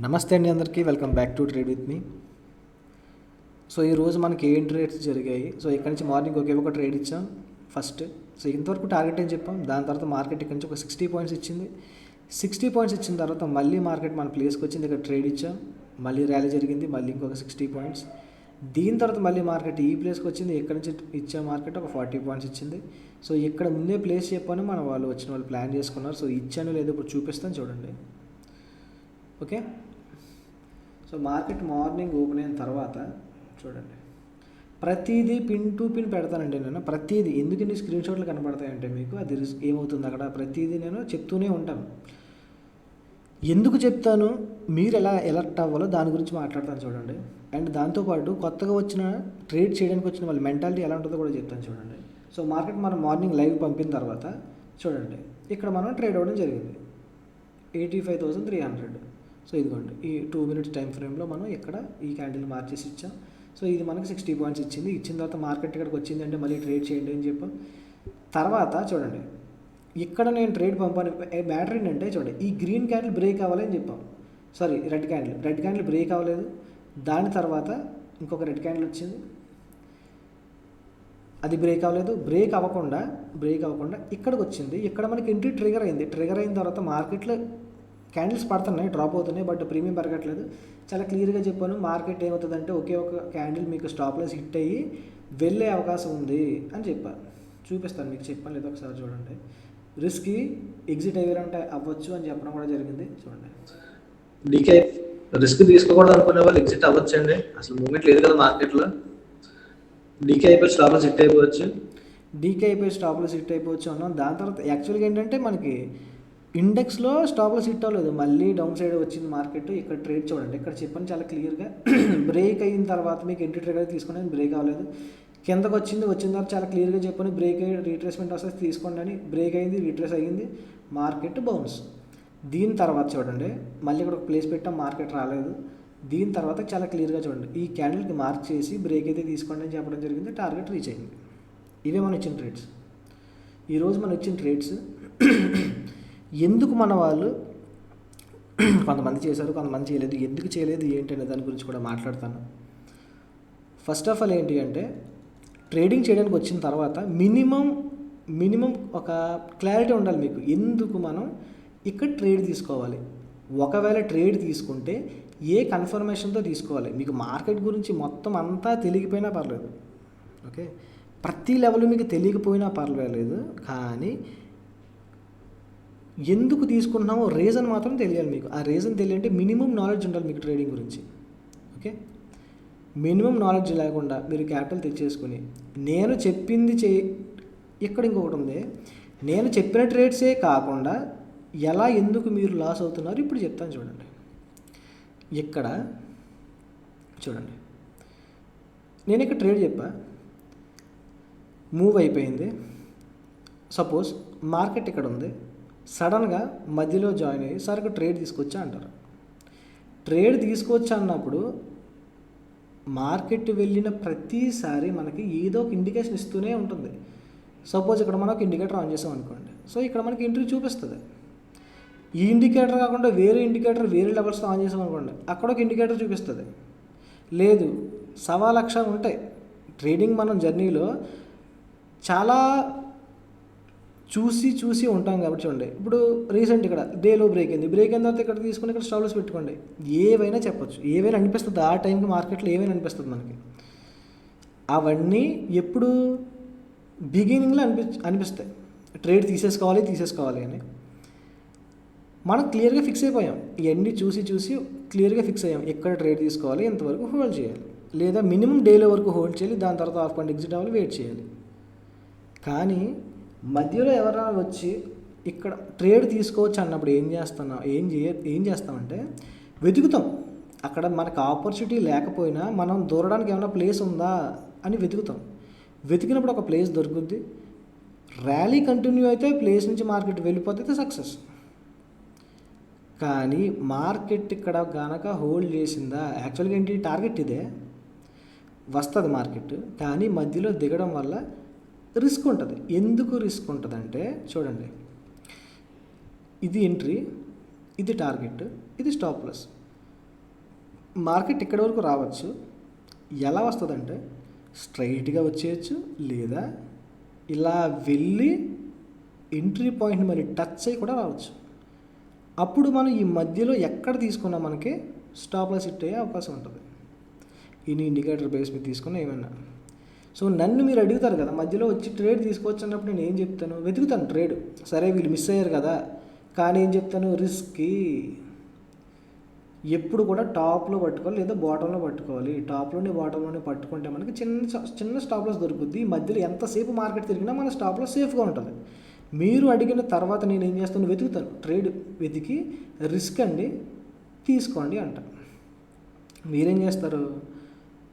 నమస్తే అండి అందరికీ welcome back to trade with me. So ఈరోజు మనకి ఏం ట్రేడ్స్ జరిగాయి. సో ఇక్కడ నుంచి మార్నింగ్ ఒకే ఒక ట్రేడ్ ఇచ్చాం ఫస్ట్. సో ఇంతవరకు టార్గెట్ అని చెప్పాం. దాని తర్వాత మార్కెట్ ఇక్కడ నుంచి ఒక 60 పాయింట్స్ ఇచ్చింది. 60 పాయింట్స్ ఇచ్చిన తర్వాత మళ్ళీ మార్కెట్ మన ప్లేస్కి వచ్చింది. ఇక్కడ ట్రేడ్ ఇచ్చాం, మళ్ళీ ర్యాలీ జరిగింది, మళ్ళీ ఇంకొక 60 పాయింట్స్. దీని తర్వాత మళ్ళీ మార్కెట్ ఈ ప్లేస్కి వచ్చింది. ఇక్కడ నుంచి ఇచ్చే మార్కెట్ ఒక 40 పాయింట్స్ ఇచ్చింది. సో ఇక్కడ ముందే ప్లేస్ చెప్పాను, మన వాళ్ళు వచ్చిన వాళ్ళు ప్లాన్ చేసుకున్నారు. సో ఇచ్చాను లేదో ఇప్పుడు చూపిస్తాను చూడండి. Okay, so market morning open అయిన తర్వాత చూడండి, ప్రతిదీ పిన్ టు పిన్ పెడతానండి నేను. ప్రతిదీ ఎందుకంటే స్క్రీన్ షాట్లు కనపడతాయంటే మీకు అది ఏమవుతుంది అక్కడ ప్రతిదీ నేను చెప్తూనే ఉంటాను. ఎందుకు చెప్తాను, మీరు ఎలా ఎలర్ట్ అవ్వాలో దాని గురించి మాట్లాడతాను చూడండి. అండ్ దాంతోపాటు కొత్తగా వచ్చిన ట్రేడ్ చేయడానికి వచ్చిన వాళ్ళ మెంటాలిటీ ఎలా ఉంటుందో కూడా చెప్తాను చూడండి. సో మార్కెట్ మనం మార్నింగ్ లైవ్ పంపిన తర్వాత చూడండి, ఇక్కడ మనం ట్రేడ్ అవ్వడం జరిగింది 85,300. సో ఇదిగోండి, ఈ 2 minutes టైం ఫ్రేమ్లో మనం ఇక్కడ ఈ క్యాండిల్ మార్చేసి ఇచ్చాం. సో ఇది మనకి 60 పాయింట్స్ ఇచ్చింది. ఇచ్చిన తర్వాత మార్కెట్ ఇక్కడికి వచ్చింది అంటే మళ్ళీ ట్రేడ్ చేయండి అని చెప్పాం. తర్వాత చూడండి, ఇక్కడ నేను ట్రేడ్ పంపాను. మ్యాటర్ ఏంటంటే చూడండి, ఈ గ్రీన్ క్యాండిల్ బ్రేక్ అవ్వాలి అని చెప్పాం. సారీ, రెడ్ క్యాండిల్ బ్రేక్ అవ్వలేదు. దాని తర్వాత ఇంకొక రెడ్ క్యాండిల్ వచ్చింది, అది బ్రేక్ అవ్వలేదు. బ్రేక్ అవ్వకుండా ఇక్కడికి వచ్చింది. ఇక్కడ మనకి ఎంట్రీ ట్రిగర్ అయింది. ట్రిగర్ అయిన తర్వాత మార్కెట్లో క్యాండిల్స్ పడుతున్నాయి, డ్రాప్ అవుతున్నాయి, బట్ ప్రీమియం పెరగట్లేదు. చాలా క్లియర్గా చెప్పాను. మార్కెట్ ఏమవుతుందంటే ఒకే ఒక క్యాండిల్ మీకు స్టాప్ లాస్ హిట్ అయ్యి వెళ్ళే అవకాశం ఉంది అని చెప్పాను. చూపిస్తాను మీకు, చెప్పాను లేదా ఒకసారి చూడండి. రిస్క్ ఎగ్జిట్ అయ్యారంటే అవ్వచ్చు అని చెప్పడం కూడా జరిగింది. చూడండి, డీకే రిస్క్ తీసుకోకూడదు అనుకునే వాళ్ళు ఎగ్జిట్ అవ్వచ్చండి. అసలు మూమెంట్ లేదు కదా మార్కెట్లో. డీకే అయిపోయి స్టాప్ లాస్ హిట్ అయిపోవచ్చు అన్నాం. దాని తర్వాత యాక్చువల్గా ఏంటంటే మనకి ఇండెక్స్లో స్టాప్ లాస్ హిట్ అవ్వలేదు, మళ్ళీ డౌన్ సైడ్ వచ్చింది మార్కెట్. ఇక్కడ ట్రేడ్ చూడండి, ఇక్కడ చెప్పాను చాలా క్లియర్గా. బ్రేక్ అయిన తర్వాత మీకు ఎంట్రీ ట్రేడ్ తీసుకుని బ్రేక్ అవ్వలేదు. కిందకు వచ్చిన తర్వాత చాలా క్లియర్గా చెప్పాను, బ్రేక్ అయ్యి రీట్రేస్మెంట్ వస్తే తీసుకోండి అని. బ్రేక్ అయింది, రీట్రేస్ అయ్యింది, మార్కెట్ బౌన్స్. దీని తర్వాత చూడండి, మళ్ళీ ఇక్కడ ఒక ప్లేస్ పెట్టాం, మార్కెట్ రాలేదు. దీని తర్వాత చాలా క్లియర్గా చూడండి, ఈ క్యాండిల్కి మార్క్ చేసి బ్రేక్ అయితే తీసుకోండి అని చెప్పడం జరిగింది. టార్గెట్ రీచ్ అయింది. ఇవే మనం ఇచ్చిన ట్రేడ్స్. ఈరోజు మనం ఇచ్చిన ట్రేడ్స్ ఎందుకు మన వాళ్ళు కొంతమంది చేశారు, కొంతమంది చేయలేదు, ఎందుకు చేయలేదు ఏంటి అనే దాని గురించి కూడా మాట్లాడతాను. ఫస్ట్ ఆఫ్ ఆల్ ఏంటి అంటే, ట్రేడింగ్ చేయడానికి వచ్చిన తర్వాత మినిమం ఒక క్లారిటీ ఉండాలి మీకు, ఎందుకు మనం ఇక్కడ ట్రేడ్ తీసుకోవాలి. ఒకవేళ ట్రేడ్ తీసుకుంటే ఏ కన్ఫర్మేషన్తో తీసుకోవాలి. మీకు మార్కెట్ గురించి మొత్తం అంతా తెలియకపోయినా పర్లేదు, ఓకే, ప్రతి లెవెల్ మీకు తెలియకపోయినా పర్వాలేదు, కానీ ఎందుకు తీసుకుంటున్నామో రీజన్ మాత్రం తెలియాలి మీకు. ఆ రీజన్ తెలియాలంటే మినిమం నాలెడ్జ్ ఉండాలి మీకు ట్రేడింగ్ గురించి, ఓకే. మినిమం నాలెడ్జ్ లేకుండా మీరు క్యాపిటల్ తెచ్చేసుకుని నేను చెప్పింది ఇక్కడ ఇంకొకటి ఉంది, నేను చెప్పిన ట్రేడ్సే కాకుండా ఎందుకు మీరు లాస్ అవుతున్నారు ఇప్పుడు చెప్తాను చూడండి. ఇక్కడ చూడండి, నేను ఇక్కడ ట్రేడ్ చెప్పా, మూవ్ అయిపోయింది. సపోజ్ మార్కెట్ ఇక్కడ ఉంది, సడన్గా మధ్యలో జాయిన్ అయ్యి సరికి ట్రేడ్ తీసుకొచ్చా అంటారు. ట్రేడ్ తీసుకొచ్చా అన్నప్పుడు మార్కెట్ వెళ్ళిన ప్రతిసారి మనకి ఏదో ఒక ఇండికేషన్ ఇస్తూనే ఉంటుంది. సపోజ్ ఇక్కడ మనం ఒక ఇండికేటర్ ఆన్ చేసాం అనుకోండి, సో ఇక్కడ మనకి ఎంట్రీ చూపిస్తుంది. ఈ ఇండికేటర్ కాకుండా వేరే ఇండికేటర్ వేరే లెవెల్స్తో ఆన్ చేసాం అనుకోండి, అక్కడ ఒక ఇండికేటర్ చూపిస్తుంది. లేదు, 1,00,000 ఉంటాయి. ట్రేడింగ్ మనం జర్నీలో చాలా చూసి ఉంటాం కాబట్టి చూడండి. ఇప్పుడు రీసెంట్ ఇక్కడ డేలో బ్రేక్ అయిన తర్వాత ఇక్కడ తీసుకుని ఇక్కడ స్టాప్ లాస్ పెట్టుకోండి. ఏవైనా చెప్పొచ్చు, ఏవైనా అనిపిస్తుంది ఆ టైంకి మార్కెట్లో, ఏవైనా అనిపిస్తుంది మనకి. అవన్నీ ఎప్పుడు బిగినింగ్లో అనిపిస్తాయి, ట్రేడ్ తీసేసుకోవాలి అని. మనం క్లియర్గా ఫిక్స్ అయిపోయాం, ఇవన్నీ చూసి క్లియర్గా ఫిక్స్ అయ్యాం. ఎక్కడ ట్రేడ్ తీసుకోవాలి, ఎంతవరకు హోల్డ్ చేయాలి, లేదా మినిమం డేలో వరకు హోల్డ్ చేయాలి, దాని తర్వాత ఆఫ్ పాయింట్ ఎగ్జిట్ అవ్వాలి, వెయిట్ చేయాలి. కానీ మధ్యలో ఎవరైనా వచ్చి ఇక్కడ ట్రేడ్ తీసుకోవచ్చు అన్నప్పుడు ఏం చేస్తామంటే వెతుకుతాం. అక్కడ మనకు ఆపర్చునిటీ లేకపోయినా మనం దూరడానికి ఏమైనా ప్లేస్ ఉందా అని వెతుకుతాం. వెతికినప్పుడు ఒక ప్లేస్ దొరుకుద్ది. ర్యాలీ కంటిన్యూ అయితే ప్లేస్ నుంచి మార్కెట్ వెళ్ళిపోతే సక్సెస్. కానీ మార్కెట్ ఇక్కడ గనక హోల్డ్ చేసిందా, యాక్చువల్గా ఏంటి టార్గెట్ ఇదే, వస్తుంది మార్కెట్, కానీ మధ్యలో దిగడం వల్ల రిస్క్ ఉంటుంది. ఎందుకు రిస్క్ ఉంటుందంటే చూడండి, ఇది ఎంట్రీ, ఇది టార్గెట్, ఇది స్టాప్ లాస్. మార్కెట్ ఇక్కడి వరకు రావచ్చు. ఎలా వస్తుందంటే స్ట్రైట్గా వచ్చేయచ్చు, లేదా ఇలా వెళ్ళి ఎంట్రీ పాయింట్ మరి టచ్ అయ్యి కూడా రావచ్చు. అప్పుడు మనం ఈ మధ్యలో ఎక్కడ తీసుకున్నా మనకి స్టాప్ లాస్ హిట్ అయ్యే అవకాశం ఉంటుంది. ఈ ఇండికేటర్ బేస్ మీద తీసుకున్నా ఏమన్నా. సో నన్ను మీరు అడుగుతారు కదా, మధ్యలో వచ్చి ట్రేడ్ తీసుకోవచ్చు అన్నప్పుడు నేను ఏం చెప్తాను, వెతుకుతాను ట్రేడ్. సరే వీళ్ళు మిస్ అయ్యారు కదా, కానీ ఏం చెప్తాను, రిస్క్కి. ఎప్పుడు కూడా టాప్లో పట్టుకోవాలి లేదా బాటంలో పట్టుకోవాలి. టాప్లోనే బాటంలోనే పట్టుకుంటే మనకి చిన్న స్టాప్ లాస్ దొరుకుద్ది. ఈ మధ్యలో ఎంతసేపు మార్కెట్ తిరిగినా మన స్టాప్ లాస్ సేఫ్గా ఉంటుంది. మీరు అడిగిన తర్వాత నేను ఏం చేస్తాను, వెతుకుతాను. ట్రేడ్ వెతికి రిస్క్ అండి తీసుకోండి అంట. మీరేం చేస్తారు,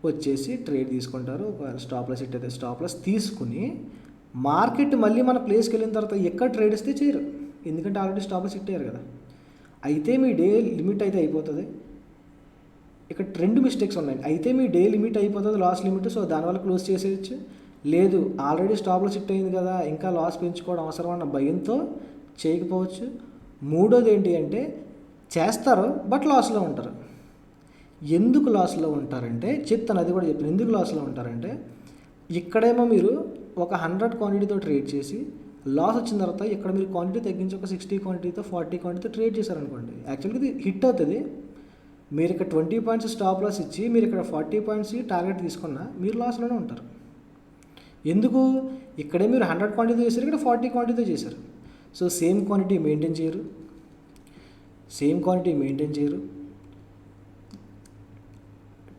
వచ్చేసి ట్రేడ్ తీసుకుంటారు. ఒకవేళ స్టాప్ లాస్ హిట్ అయితే స్టాప్ లాస్ తీసుకుని మార్కెట్ మళ్ళీ మన ప్లేస్కి వెళ్ళిన తర్వాత ఎక్కడ ట్రేడ్ ఇస్తే చేయరు, ఎందుకంటే ఆల్రెడీ స్టాప్ లాస్ హిట్ అయ్యారు కదా. అయితే మీ డే లిమిట్ అయితే అయిపోతుంది. ఇక్కడ 2 మిస్టేక్స్ ఉన్నాయి. అయితే మీ డే లిమిట్ అయిపోతుంది, లాస్ లిమిట్, సో దానివల్ల క్లోజ్ చేసేయచ్చు. లేదు ఆల్రెడీ స్టాప్ లాస్ హిట్ అయింది కదా, ఇంకా లాస్ పెంచుకోవడం అవసరం అన్న భయంతో చేయకపోవచ్చు. మూడోది ఏంటి అంటే చేస్తారు బట్ లాస్లో ఉంటారు. ఎందుకు లాస్లో ఉంటారంటే చెప్తాను, అది కూడా చెప్తాను. ఎందుకు లాస్లో ఉంటారంటే ఇక్కడేమో మీరు ఒక 100 క్వాంటిటీతో ట్రేడ్ చేసి లాస్ వచ్చిన తర్వాత ఇక్కడ మీరు క్వాంటిటీ తగ్గించి ఒక 60 క్వాంటిటీతో 40 క్వాంటిటీతో ట్రేడ్ చేశారనుకోండి, యాక్చువల్గా ఇది హిట్ అవుతుంది. మీరు ఇక్కడ 20 పాయింట్స్ స్టాప్ లాస్ ఇచ్చి మీరు ఇక్కడ 40 పాయింట్స్ టార్గెట్ తీసుకున్నా మీరు లాస్లోనే ఉంటారు. ఎందుకు, ఇక్కడే మీరు 100 క్వాంటిటీతో చేశారు, ఇక్కడ 40 క్వాంటిటీతో చేశారు. సో సేమ్ క్వాంటిటీ మెయింటైన్ చేయరు.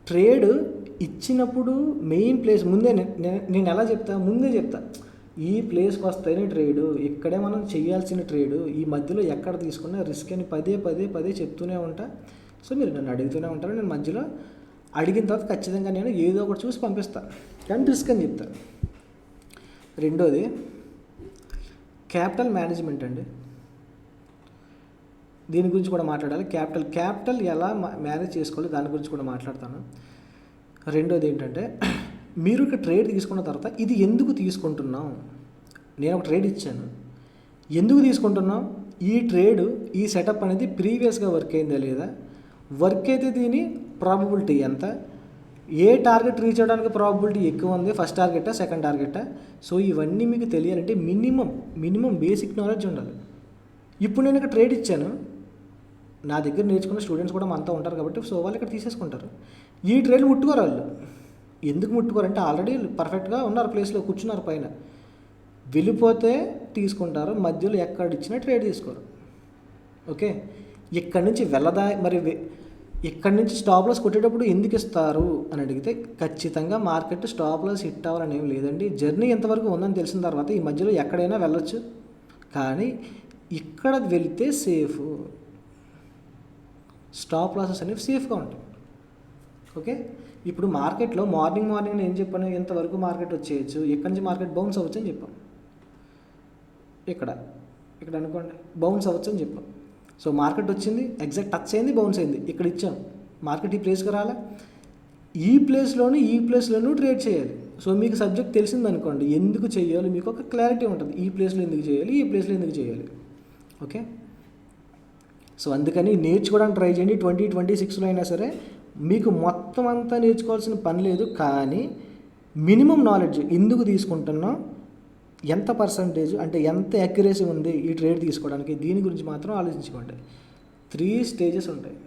ట్రేడ్ ఇచ్చినప్పుడు మెయిన్ ప్లేస్ ముందే నేను ఎలా ముందే చెప్తా ఈ ప్లేస్కి వస్తేనే ట్రేడు, ఇక్కడే మనం చేయాల్సిన ట్రేడు. ఈ మధ్యలో ఎక్కడ తీసుకున్నా రిస్క్ అని పదే చెప్తూనే ఉంటా. సో మీరు నన్ను అడుగుతూనే ఉంటారు, నేను మధ్యలో అడిగిన తర్వాత ఖచ్చితంగా నేను ఏదో ఒకటి చూసి పంపిస్తాను, కానీ రిస్క్ అని చెప్తాను. రెండోది క్యాపిటల్ మేనేజ్మెంట్ అండి. దీని గురించి కూడా మాట్లాడాలి. క్యాపిటల్ ఎలా మేనేజ్ చేసుకోవాలి దాని గురించి కూడా మాట్లాడతాను. రెండోది ఏంటంటే మీరు ఒక ట్రేడ్ తీసుకున్న తర్వాత ఇది ఎందుకు తీసుకుంటున్నాం, నేను ఒక ట్రేడ్ ఇచ్చాను, ఎందుకు తీసుకుంటున్నాం, ఈ ట్రేడ్ ఈ సెటప్ అనేది ప్రీవియస్గా వర్క్ అయిందా లేదా, వర్క్ అయితే దీని ప్రాబబిలిటీ ఎంత, ఏ టార్గెట్ రీచ్ అవ్వడానికి ప్రాబబిలిటీ ఎక్కువ ఉంది, ఫస్ట్ టార్గెటా సెకండ్ టార్గెటా. సో ఇవన్నీ మీకు తెలియాలంటే మినిమం బేసిక్ నాలెడ్జ్ ఉండాలి. ఇప్పుడు నేను ఇక్కడ ట్రేడ్ ఇచ్చాను, నా దగ్గర నేర్చుకున్న స్టూడెంట్స్ కూడా మనతో ఉంటారు కాబట్టి సో వాళ్ళు ఇక్కడ తీసేసుకుంటారు. ఈ ట్రేడ్ ముట్టుకోరు వాళ్ళు. ఎందుకు ముట్టుకోరంటే ఆల్రెడీ పర్ఫెక్ట్గా ఉన్నారు, ప్లేస్లో కూర్చున్నారు పైన. వెళ్ళిపోతే తీసుకుంటారు, మధ్యలో ఎక్కడ ఇచ్చినా ట్రేడ్ తీసుకోరు. ఓకే, ఇక్కడి నుంచి మరి ఇక్కడి నుంచి స్టాప్ లాస్ కొట్టేటప్పుడు ఎందుకు ఇస్తారు అని అడిగితే ఖచ్చితంగా మార్కెట్ స్టాప్ లాస్ హిట్ అవ్వాలని ఏం లేదండి. జర్నీ ఎంతవరకు ఉందని తెలిసిన తర్వాత ఈ మధ్యలో ఎక్కడైనా వెళ్ళొచ్చు, కానీ ఇక్కడ వెళితే సేఫ్, స్టాప్ లాసెస్ అనేవి సేఫ్గా ఉంటాయి. ఓకే, ఇప్పుడు మార్కెట్లో మార్నింగ్ నేను ఏం చెప్పాను, ఎంతవరకు మార్కెట్ వచ్చేయచ్చు, ఎక్కడి నుంచి మార్కెట్ బౌన్స్ అవ్వచ్చు అని చెప్పాం. ఇక్కడ అనుకోండి బౌన్స్ అవ్వచ్చు అని చెప్పాం. సో మార్కెట్ వచ్చింది, ఎగ్జాక్ట్ టచ్ అయింది, బౌన్స్ అయింది, ఇక్కడ ఇచ్చాం. మార్కెట్ ఈ ప్లేస్కి రాలా, ఈ ప్లేస్లోనూ ట్రేడ్ చేయాలి. సో మీకు సబ్జెక్ట్ తెలిసిందనుకోండి, ఎందుకు చేయాలి మీకు ఒక క్లారిటీ ఉంటుంది, ఈ ప్లేస్లో ఎందుకు చేయాలి, ఈ ప్లేస్లో ఎందుకు చేయాలి. ఓకే, సో అందుకని నేర్చుకోవడానికి ట్రై చేయండి. 2026లో అయినా సరే మీకు మొత్తం అంతా నేర్చుకోవాల్సిన పని లేదు, కానీ మినిమం నాలెడ్జ్ ఎందుకు తీసుకుంటున్నాం, ఎంత పర్సంటేజ్ అంటే ఎంత యాక్యురసీ ఉంది ఈ ట్రేడ్ తీసుకోవడానికి, దీని గురించి మాత్రం ఆలోచించుకోండి. 3 స్టేజెస్ ఉంటాయి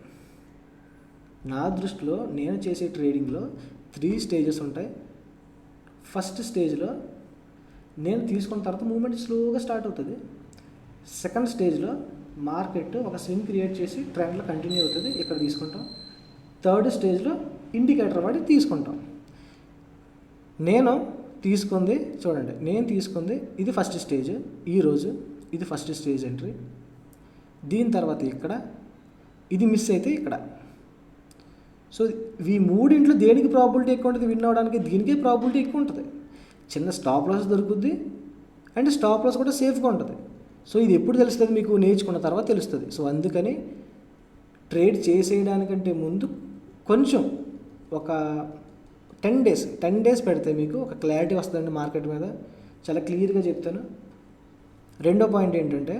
నా దృష్టిలో. నేను చేసే ట్రేడింగ్లో 3 స్టేజెస్ ఉంటాయి. ఫస్ట్ స్టేజ్లో నేను తీసుకున్న తర్వాత మూమెంట్ స్లోగా స్టార్ట్ అవుతుంది. సెకండ్ స్టేజ్లో మార్కెట్ ఒక స్వింగ్ క్రియేట్ చేసి ట్రెండ్లో కంటిన్యూ అవుతుంది, ఇక్కడ తీసుకుంటాం. థర్డ్ స్టేజ్లో ఇండికేటర్ వాడి తీసుకుంటాం. నేను తీసుకుంది ఇది ఫస్ట్ స్టేజ్, ఈరోజు ఇది ఫస్ట్ స్టేజ్ ఎంట్రీ. దీని తర్వాత ఇక్కడ ఇది మిస్ అయితే ఇక్కడ. సో ఈ మూడింట్లో దేనికి ప్రాబిలిటీ ఎక్కువ ఉంటుంది విన్ అవ్వడానికి, దీనికే ప్రాబిలిటీ ఎక్కువ ఉంటుంది. చిన్న స్టాప్ లాస్ దొరుకుద్ది అండ్ స్టాప్ లాస్ కూడా సేఫ్గా ఉంటుంది. సో ఇది ఎప్పుడు తెలుస్తుంది మీకు, నేర్చుకున్న తర్వాత తెలుస్తుంది. సో అందుకని ట్రేడ్ చేసేయడానికంటే ముందు కొంచెం ఒక 10 డేస్ పెడితే మీకు ఒక క్లారిటీ వస్తుందండి మార్కెట్ మీద, చాలా క్లియర్గా చెప్తాను. రెండో పాయింట్ ఏంటంటే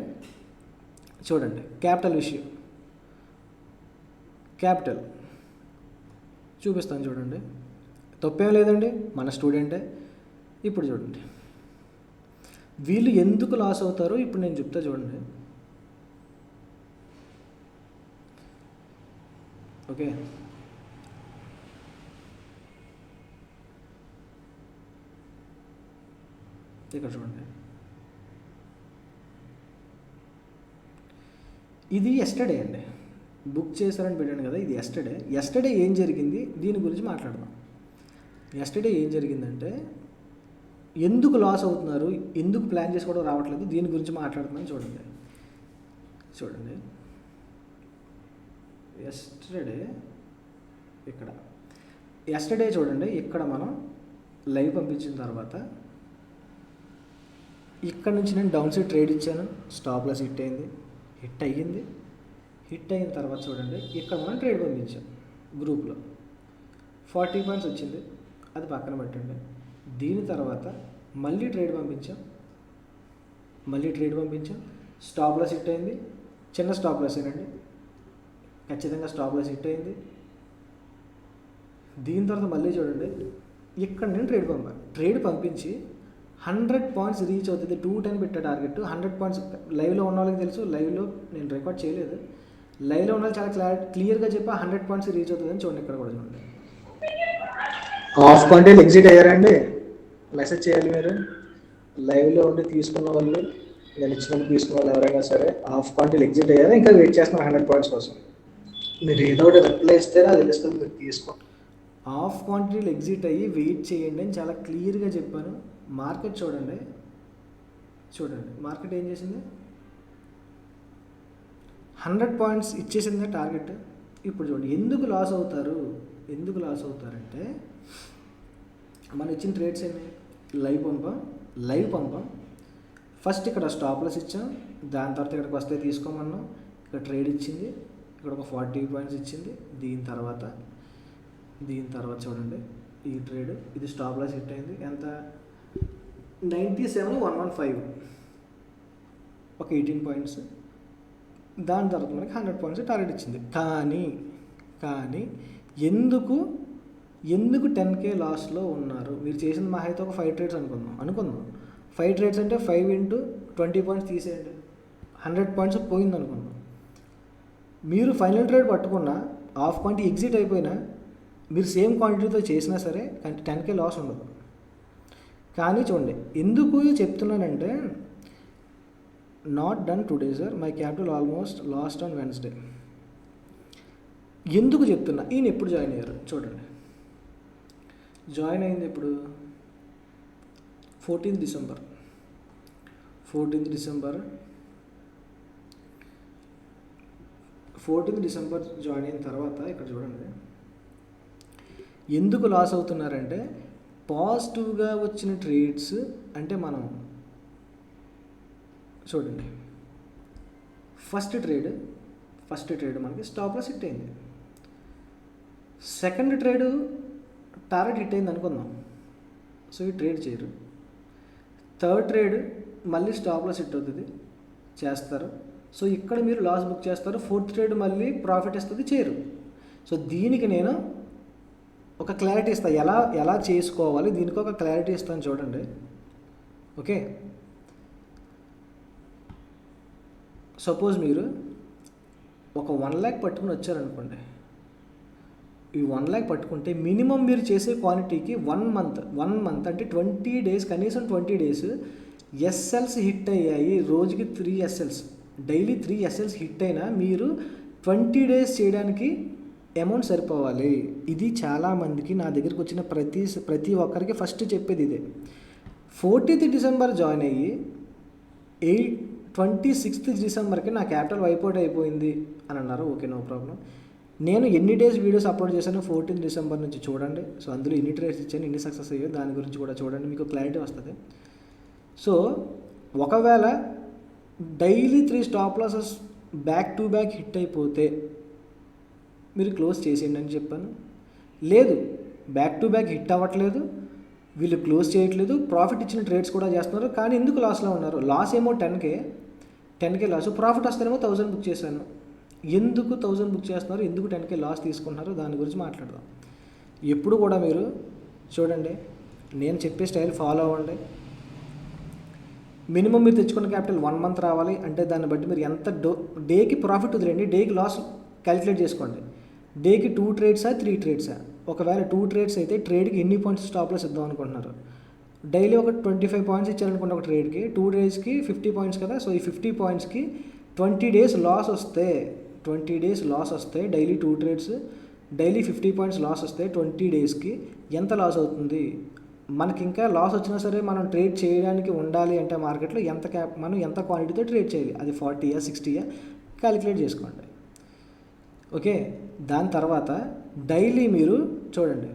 చూడండి, క్యాపిటల్ విషయం. చూపిస్తాను చూడండి. తప్పేం లేదండి, మన స్టూడెంటే. ఇప్పుడు చూడండి వీళ్ళు ఎందుకు లాస్ అవుతారో ఇప్పుడు నేను చెప్తా చూడండి. ఓకే, ఇక్కడ చూడండి. ఇది ఎస్టర్డే అండి, బుక్ చేశారని పెట్టాను కదా, ఇది ఎస్టర్డే ఏం జరిగింది దీని గురించి మాట్లాడదాం. ఎస్టర్డే ఏం జరిగిందంటే ఎందుకు లాస్ అవుతున్నారు, ఎందుకు ప్లాన్ చేసుకోవడం రావట్లేదు, దీని గురించి మాట్లాడుతున్నాను చూడండి. ఎస్టర్డే చూడండి, ఇక్కడ మనం లైవ్ పంపించిన తర్వాత ఇక్కడ నుంచి నేను డౌన్ సైడ్ ట్రేడ్ ఇచ్చాను, స్టాప్ లాస్ హిట్ అయ్యింది. హిట్ అయిన తర్వాత చూడండి ఇక్కడ మనం ట్రేడ్ పంపించాం గ్రూప్లో, 40 పాయింట్స్ వచ్చింది, అది పక్కన పెట్టండి. దీని తర్వాత మళ్ళీ ట్రేడ్ పంపించాం, స్టాప్ లాస్ హిట్ అయింది, చిన్న స్టాప్ లాస్ ఏనండి, ఖచ్చితంగా స్టాప్ లాస్ హిట్ అయింది. దీని తర్వాత మళ్ళీ చూడండి ఇక్కడ నేను ట్రేడ్ పంపించి 100 పాయింట్స్ రీచ్ అవుతుంది, 210 పెట్టే టార్గెట్. 100 పాయింట్స్ లైవ్లో ఉన్న వాళ్ళకి తెలుసు, లైవ్లో నేను రికార్డ్ చేయలేదు, లైవ్లో ఉన్న వాళ్ళు చాలా క్లియర్గా చెప్పి 100 పాయింట్స్ రీచ్ అవుతుందని చూడండి. ఇక్కడ కూడా చూడండి, హాఫ్ క్వాంటిటీ ఎగ్జిట్ అయ్యారండి, మెసేజ్ చేయాలి మీరు. లైవ్లో ఉండి తీసుకున్న వాళ్ళు, నేను ఇచ్చినప్పుడు తీసుకున్న వాళ్ళు ఎవరైనా సరే హాఫ్ క్వాంటిటీ ఎగ్జిట్ అయ్యారా, ఇంకా వెయిట్ చేస్తున్నారు 100 పాయింట్స్ కోసం. మీరు ఏదో ఒకటి రిప్లై ఇస్తే అది తెలుస్తుంది, మీరు తీసుకోండి. హాఫ్ క్వాంటిటీలు ఎగ్జిట్ అయ్యి వెయిట్ చేయండి అని చాలా క్లియర్గా చెప్పాను. మార్కెట్ చూడండి, మార్కెట్ ఏం చేసింది, 100 పాయింట్స్ ఇచ్చేసింది టార్గెట్. ఇప్పుడు చూడండి ఎందుకు లాస్ అవుతారంటే మనం ఇచ్చిన ట్రేడ్స్ ఏంటి, లైవ్ పంపం. ఫస్ట్ ఇక్కడ స్టాప్ లాస్ ఇచ్చాం, దాని తర్వాత ఇక్కడికి వస్తే తీసుకోమన్నాం, ఇక్కడ ట్రేడ్ ఇచ్చింది, ఇక్కడ ఒక 40 పాయింట్స్ ఇచ్చింది. దీని తర్వాత చూడండి ఈ ట్రేడ్, ఇది స్టాప్ లాస్ హిట్ అయింది, ఎంత 97,115, ఒక 18 పాయింట్స్. దాని తర్వాత మనకి 100 పాయింట్స్ టార్గెట్ ఇచ్చింది. కానీ ఎందుకు 10K లాస్లో ఉన్నారు? మీరు చేసిన మా అయితే ఒక 5 ట్రేడ్స్ అనుకుందాం. 5 ట్రేడ్స్ అంటే 5 into 20 పాయింట్స్ తీసేయండి, 100 పాయింట్స్ పోయింది అనుకుందాం. మీరు ఫైనల్ ట్రేడ్ పట్టుకున్న హాఫ్ క్వాంటిటీ ఎగ్జిట్ అయిపోయినా మీరు సేమ్ క్వాంటిటీతో చేసినా సరే 10K లాస్ ఉండదు. కానీ చూడండి ఎందుకు చెప్తున్నానంటే, not done today sir, my capital almost last on Wednesday. ఎందుకు చెప్తున్నా, ఈయన ఎప్పుడు జాయిన్ అయ్యారు చూడండి. జాయిన్ అయింది ఎప్పుడు, 14th డిసెంబర్ జాయిన్ అయిన తర్వాత ఇక్కడ చూడండి ఎందుకు లాస్ అవుతున్నారంటే, పాజిటివ్గా వచ్చిన ట్రేడ్స్ అంటే మనం చూడండి ఫస్ట్ ట్రేడ్ మనకి స్టాప్ లాస్ హిట్ అయింది, సెకండ్ ట్రేడ్ టార్గెట్ హిట్ అయింది అనుకుందాం, సో ఈ ట్రేడ్ చేయరు. థర్డ్ ట్రేడ్ మళ్ళీ స్టాప్ లాస్ హిట్ అవుతుంది, చేస్తారు, సో ఇక్కడ మీరు లాస్ బుక్ చేస్తారు. ఫోర్త్ ట్రేడ్ మళ్ళీ ప్రాఫిట్ ఇస్తుంది, చేయరు. సో దీనికి నేను ఒక క్లారిటీ ఇస్తాను, ఎలా చేసుకోవాలి, దీనికి ఒక క్లారిటీ ఇస్తాను చూడండి. ఓకే, సపోజ్ మీరు ఒక 1 lakh పట్టుకుని వచ్చారనుకోండి, ఈ 1 lakh పట్టుకుంటే మినిమం మీరు చేసే క్వాంటిటీకి 1 మంత్ అంటే 20 days, కనీసం 20 days ఎస్ఎల్స్ హిట్ అయ్యాయి. రోజుకి 3 SLs, డైలీ 3 SLs హిట్ అయినా మీరు 20 days చేయడానికి అమౌంట్ సరిపోవాలి. ఇది చాలామందికి నా దగ్గరికి వచ్చిన ప్రతి ఒక్కరికి ఫస్ట్ చెప్పేది ఇదే. 14th డిసెంబర్ జాయిన్ అయ్యి 26th డిసెంబర్కి నా క్యాపిటల్ వైపౌట్ అయిపోయింది అని అన్నారు. Okay, no problem. నేను ఎన్ని డేస్ వీడియోస్ అప్లోడ్ చేశాను 14th డిసెంబర్ నుంచి చూడండి. సో అందులో ఎన్ని ట్రేడ్స్ ఇచ్చాను, ఎన్ని సక్సెస్ అయ్యాయో దాని గురించి కూడా చూడండి, మీకు క్లారిటీ వస్తుంది. సో ఒకవేళ daily 3 stop losses back to back hit అయిపోతే మీరు క్లోజ్ చేసేయండి అని చెప్పాను. లేదు, బ్యాక్ టు బ్యాక్ హిట్ అవ్వట్లేదు, వీళ్ళు క్లోజ్ చేయట్లేదు, ప్రాఫిట్ ఇచ్చిన ట్రేడ్స్ కూడా చేస్తున్నారు, కానీ ఎందుకు లాస్లో ఉన్నారు? లాస్ ఏమో 10K లాస్, ప్రాఫిట్ వస్తేనేమో 1000 బుక్ చేశాను. ఎందుకు 1000 బుక్ చేస్తున్నారు, ఎందుకు 10K లాస్ తీసుకుంటున్నారు, దాని గురించి మాట్లాడదాం. ఎప్పుడు కూడా మీరు చూడండి, నేను చెప్పే స్టైల్ ఫాలో అవ్వండి. మినిమం మీరు తెచ్చుకున్న క్యాపిటల్ 1 మంత్ రావాలి అంటే దాన్ని బట్టి మీరు ఎంత డేకి ప్రాఫిట్ వదిలేండి, డేకి లాస్ క్యాలిక్యులేట్ చేసుకోండి. డేకి 2 ట్రేడ్సా 3 ట్రేడ్సా? ఒకవేళ 2 ట్రేడ్స్ అయితే ట్రేడ్కి ఎన్ని పాయింట్స్ స్టాప్ లాస్ ఇద్దాం అనుకుంటున్నారు? డైలీ ఒక 25 పాయింట్స్ ఇచ్చారనుకోండి ఒక ట్రేడ్కి, 2 డేస్కి 50 పాయింట్స్ కదా. సో ఈ 50 పాయింట్స్కి 20 డేస్ లాస్ వస్తే, 20 డేస్ లాస్ వస్తే daily 2 trades, daily 50 points loss వస్తే 20 డేస్కి ఎంత లాస్ అవుతుంది? మనకి ఇంకా లాస్ వచ్చినా సరే మనం ట్రేడ్ చేయడానికి ఉండాలి అంటే మార్కెట్లో మనం ఎంత క్వాంటిటీతో ట్రేడ్ చేయాలి? అది 40యా 60యా క్యాలిక్యులేట్ చేసుకోండి. ఓకే, దాని తర్వాత డైలీ మీరు చూడండి,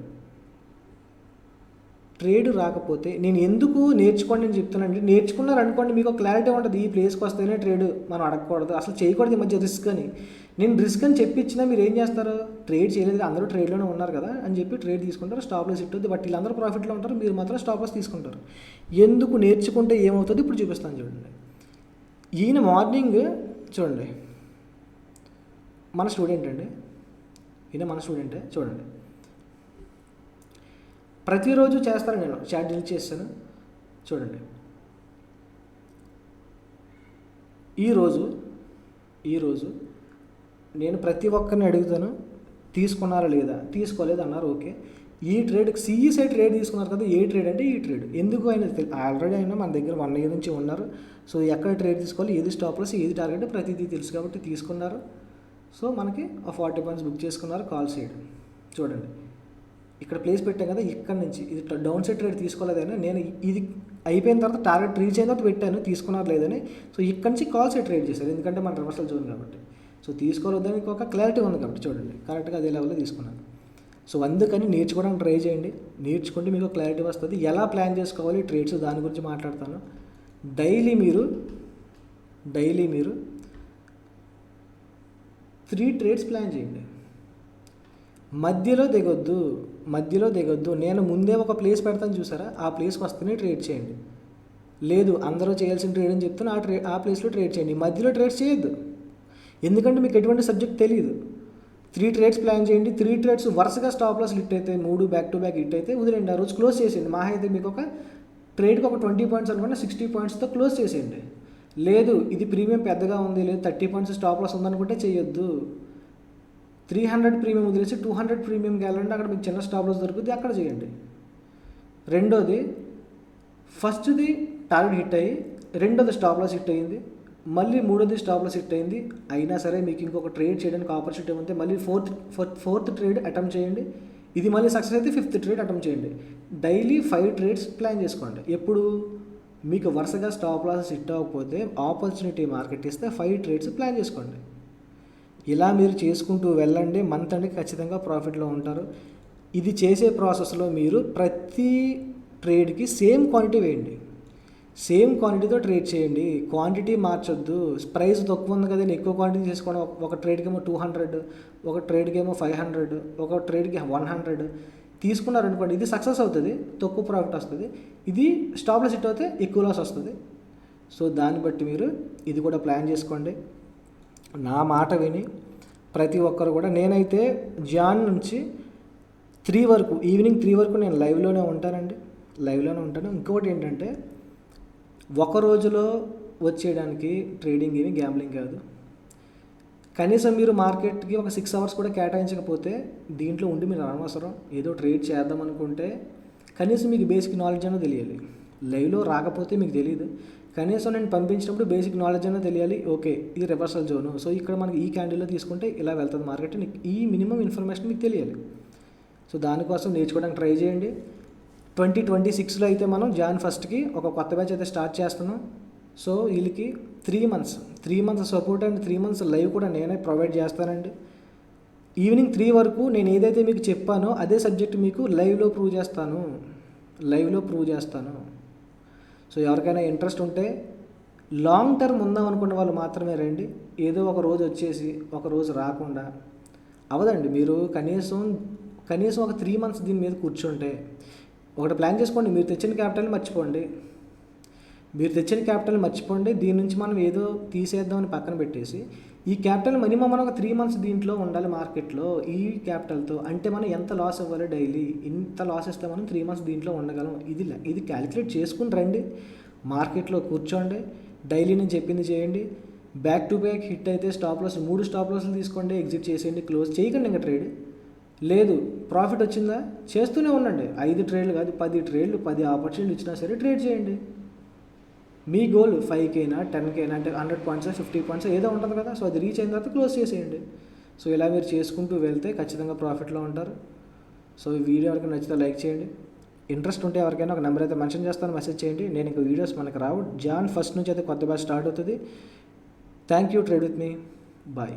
ట్రేడ్ రాకపోతే నేను ఎందుకు నేర్చుకోండి అని చెప్తున్నానండి. నేర్చుకున్నారు అనుకోండి, మీకు క్లారిటీ ఉంటుంది, ఈ ప్లేస్కి వస్తేనే ట్రేడ్ మనం అడగకూడదు, అసలు చేయకూడదు ఈ మధ్య రిస్క్ అని. నేను రిస్క్ అని చెప్పించినా మీరు ఏం చేస్తారు? ట్రేడ్ చేయలేదు, అందరూ ట్రేడ్లోనే ఉన్నారు కదా అని చెప్పి ట్రేడ్ తీసుకుంటారు, స్టాప్ లాస్ ఇస్తుంది. బట్ వీళ్ళందరూ ప్రాఫిట్లో ఉంటారు, మీరు మాత్రం స్టాప్ లాస్ తీసుకుంటారు. ఎందుకు నేర్చుకుంటే ఏమవుతుంది ఇప్పుడు చూపిస్తాను చూడండి. ఈయన మార్నింగ్ చూడండి, మన స్టూడెంట్ అండి, ఈయన మన స్టూడెంటే. చూడండి, ప్రతిరోజు చేస్తాను, నేను చాట్ డిలీట్ చేస్తాను. చూడండి, ఈరోజు నేను ప్రతి ఒక్కరిని అడుగుతాను, తీసుకున్నారా లేదా? తీసుకోలేదు అన్నారు, ఓకే. ఈ ట్రేడ్కి సిఈసై ట్రేడ్ తీసుకున్నారు కదా, ఏ ట్రేడ్ అంటే ఈ ట్రేడ్. ఎందుకు ఆయన ఆల్రెడీ అయినా మన దగ్గర 1 year నుంచి ఉన్నారు. సో ఎక్కడ ట్రేడ్ తీసుకోవాలి, ఏది స్టాప్ లాస్, ఏది టార్గెట్ ప్రతిదీ తెలుసు కాబట్టి తీసుకున్నారు. సో మనకి ఆ 40 పాయింట్స్ బుక్ చేసుకున్నారు, కాల్ చేయడం. చూడండి, ఇక్కడ ప్లేస్ పెట్టాం కదా, ఇక్కడ నుంచి ఇది డౌన్ సైడ్ ట్రేడ్ తీసుకోలేదని నేను ఇది అయిపోయిన తర్వాత టార్గెట్ రీచ్ అయిన తర్వాత పెట్టాను, తీసుకున్నారు లేదని. సో ఇక్కడ నుంచి కాల్ సైడ్ ట్రేడ్ చేశారు, ఎందుకంటే మన రివర్సల్ జోన్ కాబట్టి. సో తీసుకోలేదని ఒక క్లారిటీ ఉంది కాబట్టి చూడండి, కరెక్ట్గా అదే లెవెల్లో తీసుకున్నాను. సో అందుకని నేర్చుకోవడానికి ట్రై చేయండి, నేర్చుకుంటే మీకు క్లారిటీ వస్తుంది. ఎలా ప్లాన్ చేసుకోవాలి ట్రేడ్స్, దాని గురించి మాట్లాడతాను. డైలీ మీరు 3 ట్రేడ్స్ ప్లాన్ చేయండి. మధ్యలో దిగొద్దు. నేను ముందే ఒక ప్లేస్ పెడతాను చూసారా, ఆ ప్లేస్కి వస్తేనే ట్రేడ్ చేయండి. లేదు అందరూ చేయాల్సిన ట్రేడ్ అని చెప్తాను, ఆ ప్లేస్లో ట్రేడ్ చేయండి. మధ్యలో ట్రేడ్స్ చేయొద్దు, ఎందుకంటే మీకు ఎటువంటి సబ్జెక్ట్ తెలియదు. 3 ట్రేడ్స్ ప్లాన్ చేయండి. 3 ట్రేడ్స్ వరుసగా స్టాప్ లాస్ హిట్ అయితే, 3 బ్యాక్ టు బ్యాక్ హిట్ అయితే వదిలేండి, ఆ రోజు క్లోజ్ చేసేయండి. మా అయితే మీకు ఒక ట్రేడ్కి ఒక 20 పాయింట్స్ అనుకుంటే 60 పాయింట్స్తో క్లోజ్ చేసేయండి. లేదు ఇది ప్రీమియం పెద్దగా ఉంది, లేదు 30 పాయింట్స్ స్టాప్ లాస్ ఉందనుకుంటే చేయొద్దు. 300 ప్రీమియం వదిలేసి 200 ప్రీమియం వెళ్ళండి, అక్కడ మీకు చిన్న స్టాప్ లాస్ దొరుకుతుంది, అక్కడ చేయండి. రెండోది, ఫస్ట్ది టార్గెట్ హిట్ అయ్యి, రెండోది స్టాప్ లాస్ హిట్ అయ్యింది, మళ్ళీ మూడోది స్టాప్ లాస్ హిట్ అయింది, అయినా సరే మీకు ఇంకొక ట్రేడ్ చేయడానికి ఆపర్చునిటీ ఉంటే మళ్ళీ ఫోర్త్ ట్రేడ్ అటెంప్ట్ చేయండి. ఇది మళ్ళీ సక్సెస్ అయితే 5th ట్రేడ్ అటెంప్ట్ చేయండి. డైలీ 5 ట్రేడ్స్ ప్లాన్ చేసుకోండి. ఎప్పుడు మీకు వరుసగా స్టాప్ లాస్ హిట్ అవ్వకపోతే ఆపర్చునిటీ మార్కెట్ ఇస్తే 5 ట్రేడ్స్ ప్లాన్ చేసుకోండి. ఇలా మీరు చేసుకుంటూ వెళ్ళండి, మంత్ అంటే ఖచ్చితంగా ప్రాఫిట్లో ఉంటారు. ఇది చేసే ప్రాసెస్లో మీరు ప్రతి ట్రేడ్కి సేమ్ క్వాంటిటీ వేయండి, సేమ్ క్వాంటిటీతో ట్రేడ్ చేయండి, క్వాంటిటీ మార్చొద్దు. ప్రైస్ తక్కువ ఉంది కదా ఎక్కువ క్వాంటిటీ చేసుకోండి. ఒక ట్రేడ్కి ఏమో 200, ఒక ట్రేడ్కి ఏమో 500, ఒక ట్రేడ్కి 100 తీసుకున్నారు అనుకోండి, ఇది సక్సెస్ అవుతుంది, తక్కువ ప్రాఫిట్ వస్తుంది. ఇది స్టాప్ లాస్ హిట్ అయితే ఎక్కువ లాస్ వస్తుంది. సో దాన్ని బట్టి మీరు ఇది కూడా ప్లాన్ చేసుకోండి. నా మాట విని ప్రతి ఒక్కరు కూడా, నేనైతే జాన్ నుంచి 3 వరకు, ఈవినింగ్ 3 వరకు నేను లైవ్లోనే ఉంటాను. ఇంకొకటి ఏంటంటే, ఒక రోజులో వచ్చేయడానికి ట్రేడింగ్ ఏమి గ్యాంబ్లింగ్ కాదు. కనీసం మీరు మార్కెట్కి ఒక 6 hours కూడా కేటాయించకపోతే దీంట్లో ఉండి మీరు అనవసరం. ఏదో ట్రేడ్ చేద్దాం అనుకుంటే కనీసం మీకు బేసిక్ నాలెడ్జ్ అనేది తెలియాలి. లైవ్లో రాకపోతే మీకు తెలియదు, కనీసం నేను పంపించినప్పుడు బేసిక్ నాలెడ్జ్ అనేది తెలియాలి. ఓకే ఇది రివర్సల్ జోను, సో ఇక్కడ మనకి ఈ క్యాండిల్లో తీసుకుంటే ఇలా వెళ్తుంది మార్కెట్, ఈ మినిమం ఇన్ఫర్మేషన్ మీకు తెలియాలి. సో దానికోసం నేర్చుకోవడానికి ట్రై చేయండి. 2026లో అయితే మనం Jan 1st ఒక కొత్త బ్యాచ్ అయితే స్టార్ట్ చేస్తున్నాం. సో వీళ్ళకి 3 months support and 3 months live కూడా నేనే ప్రొవైడ్ చేస్తానండి. ఈవినింగ్ 3 వరకు నేను ఏదైతే మీకు చెప్పానో అదే సబ్జెక్ట్ మీకు లైవ్లో ప్రూవ్ చేస్తాను. సో ఎవరికైనా ఇంట్రెస్ట్ ఉంటే లాంగ్ టర్మ్ ఉందాం అనుకున్న వాళ్ళు మాత్రమే రండి. ఏదో ఒక రోజు వచ్చేసి ఒక రోజు రాకుండా అవదండి. మీరు కనీసం ఒక 3 months దీని మీద కూర్చుంటే, ఒకటి ప్లాన్ చేసుకోండి, మీరు తెచ్చిన క్యాపిటల్ని మర్చిపోండి. దీని నుంచి మనం ఏదో తీసేద్దామని పక్కన పెట్టేసి ఈ క్యాపిటల్ మినిమం మనం ఒక 3 మంత్స్ దీంట్లో ఉండాలి మార్కెట్లో. ఈ క్యాపిటల్తో అంటే మనం ఎంత లాస్ అవ్వాలి డైలీ, ఇంత లాస్ ఇస్తే మనం 3 మంత్స్ దీంట్లో ఉండగలం. ఇది క్యాలిక్యులేట్ చేసుకుని రండి, మార్కెట్లో కూర్చోండి, డైలీ నేను చెప్పింది చేయండి. బ్యాక్ టు బ్యాక్ హిట్ అయితే స్టాప్ లాస్ 3 స్టాప్ లాస్లు తీసుకోండి, ఎగ్జిట్ చేసేయండి, క్లోజ్ చేయకండి ఇంకా ట్రేడ్. లేదు ప్రాఫిట్ వచ్చిందా చేస్తూనే ఉండండి, 5 ట్రేడ్లు కాదు 10 ట్రేడ్లు, 10 ఆపర్చునిటీ ఇచ్చినా సరే ట్రేడ్ చేయండి. మీ గోల్ 5Kనా 10Kనా అంటే 100 పాయింట్స్ 50 పాయింట్స్ ఏదో ఉంటుంది కదా, సో అది రీచ్ అయిన తర్వాత క్లోజ్ చేసేయండి. సో ఇలా మీరు చేసుకుంటూ వెళ్తే ఖచ్చితంగా ప్రాఫిట్లో ఉంటారు. సో ఈ వీడియో ఎవరికైనా నచ్చితే లైక్ చేయండి. ఇంట్రెస్ట్ ఉంటే ఎవరికైనా ఒక నెంబర్ అయితే మెన్షన్ చేస్తాను, మెసేజ్ చేయండి. నేను ఇంకా వీడియోస్ మనకు రావు. Jan 1 నుంచి అయితే కొత్త బ్యాచ్ స్టార్ట్ అవుతుంది. Thank you. Trade with me. Bye.